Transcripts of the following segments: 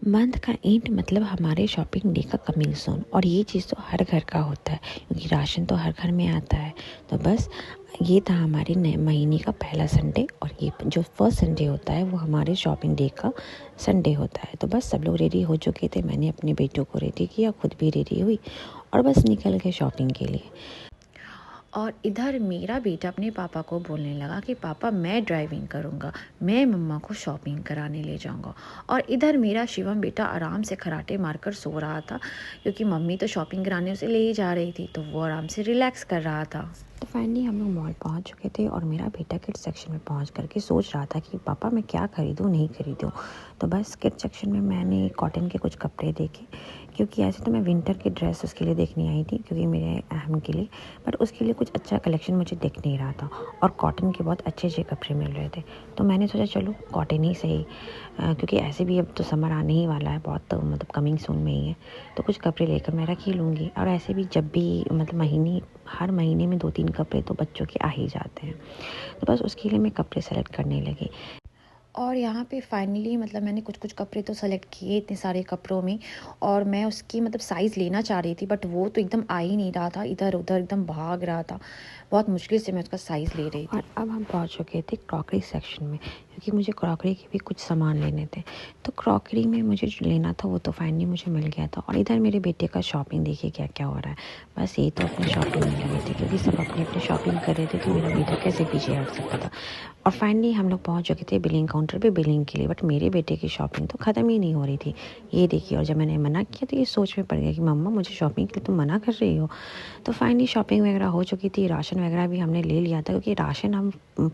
Month का and मतलब हमारे शॉपिंग डे का कमिंग सून। और ये चीज़ तो हर घर का होता है क्योंकि राशन तो हर घर में आता है। तो बस ये था हमारे नए महीने का पहला संडे, और ये जो फर्स्ट संडे होता है वो हमारे शॉपिंग डे का संडे होता है। तो बस सब लोग रेडी हो चुके थे, मैंने अपने बेटों को रेडी किया, खुद भी रेडी हुई और बस निकल गए शॉपिंग के लिए। और इधर मेरा बेटा अपने पापा को बोलने लगा कि पापा मैं ड्राइविंग करूँगा, मैं मम्मा को शॉपिंग कराने ले जाऊँगा। और इधर मेरा शिवम बेटा आराम से खराटे मारकर सो रहा था क्योंकि मम्मी तो शॉपिंग कराने उसे ले ही जा रही थी, तो वो आराम से रिलैक्स कर रहा था। तो फाइनली हम लोग मॉल पहुंच चुके थे और मेरा बेटा किड्स सेक्शन में पहुंच करके सोच रहा था कि पापा मैं क्या खरीदूं नहीं खरीदूं। तो बस किड्स सेक्शन में मैंने कॉटन के कुछ कपड़े देखे, क्योंकि ऐसे तो मैं विंटर की ड्रेस उसके लिए देखने आई थी क्योंकि मेरे अहम के लिए, बट उसके लिए कुछ अच्छा कलेक्शन मुझे दिख नहीं रहा था और कॉटन के बहुत अच्छे अच्छे कपड़े मिल रहे थे। तो मैंने सोचा चलो कॉटन ही सही, क्योंकि ऐसे भी अब तो समर आने ही वाला है, बहुत तो मतलब कमिंग सून में ही है, तो कुछ कपड़े लेकर मैं रख ही लूँगी। और ऐसे भी जब भी मतलब हर महीने में 2-3 कपड़े तो बच्चों के आ ही जाते हैं। तो बस उसके लिए मैं कपड़े सेलेक्ट करने लगी। और यहाँ पे फाइनली मतलब मैंने कुछ कुछ कपड़े तो सेलेक्ट किए इतने सारे कपड़ों में, और मैं उसकी मतलब साइज़ लेना चाह रही थी, बट वो तो एकदम आ ही नहीं रहा था, इधर उधर एकदम भाग रहा था। बहुत मुश्किल से मैं उसका साइज़ ले रही थी। और अब हम पहुँच चुके थे क्रॉकरी सेक्शन में, क्योंकि मुझे क्रॉकरी के भी कुछ सामान लेने थे। तो क्रॉकरी में मुझे जो लेना था वो तो फाइनली मुझे मिल गया था। और इधर मेरे बेटे का शॉपिंग देखिए क्या क्या हो रहा है। बस ये तो अपनी शॉपिंग में लगे थे क्योंकि सब अपनी अपनी शॉपिंग कर रहे थे, तो मेरा बेटा कैसे पीछे हट सकता था। और फाइनली हम लोग पहुंच चुके थे बिलिंग काउंटर पे बिलिंग के लिए, बट मेरे बेटे की शॉपिंग तो ख़त्म ही नहीं हो रही थी। ये देखिए, और जब मैंने मना किया तो ये सोच में पड़ गया कि मम्मा मुझे शॉपिंग के लिए तुम मना कर रही हो। तो फाइनली शॉपिंग वगैरह हो चुकी थी, राशन वगैरह भी हमने ले लिया था, क्योंकि राशन हम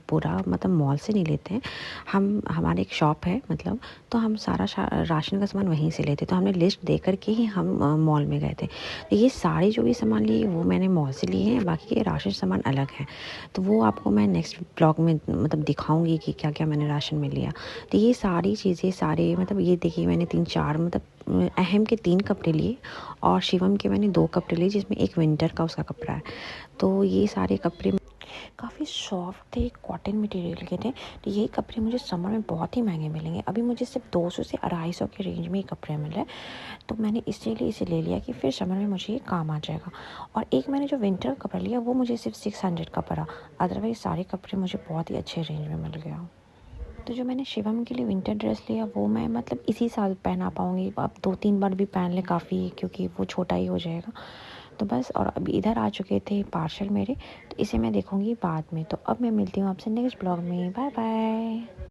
पूरा मतलब मॉल से नहीं लेते हैं। हमारे एक शॉप है मतलब, तो हम सारा राशन का सामान वहीं से लेते, तो हमने लिस्ट दे करके ही हम मॉल में गए थे। तो ये सारे जो भी सामान लिए वो मैंने मॉल से लिए हैं, बाकी के राशन सामान अलग है। तो वो आपको मैं नेक्स्ट ब्लॉग में मतलब दिखाऊंगी कि क्या क्या मैंने राशन में लिया। तो ये सारी चीज़ें सारे मतलब ये देखिए, मैंने 3-4 मतलब अहम के 3 कपड़े लिए और शिवम के मैंने 2 कपड़े लिए, जिसमें एक विंटर का उसका कपड़ा है। तो ये सारे कपड़े काफ़ी सॉफ्ट थे, कॉटन मटेरियल के थे। तो ये कपड़े मुझे समर में बहुत ही महंगे मिलेंगे, अभी मुझे सिर्फ 200 से 250 के रेंज में ये कपड़े मिले। तो मैंने इसीलिए इसे ले लिया कि फिर समर में मुझे ये काम आ जाएगा। और एक मैंने जो विंटर का कपड़ा लिया वो मुझे सिर्फ 600 का पड़ा, अदरवाइज सारे कपड़े मुझे बहुत ही अच्छे रेंज में मिल गया। तो जो मैंने शिवम के लिए विंटर ड्रेस लिया वो मैं मतलब इसी साल पहना पाऊँगी, अब 2-3 बार भी पहन ले काफ़ी, क्योंकि वो छोटा ही हो जाएगा। तो बस, और अभी इधर आ चुके थे पार्सल मेरे, तो इसे मैं देखूँगी बाद में। तो अब मैं मिलती हूँ आपसे नेक्स्ट ब्लॉग में। Bye bye.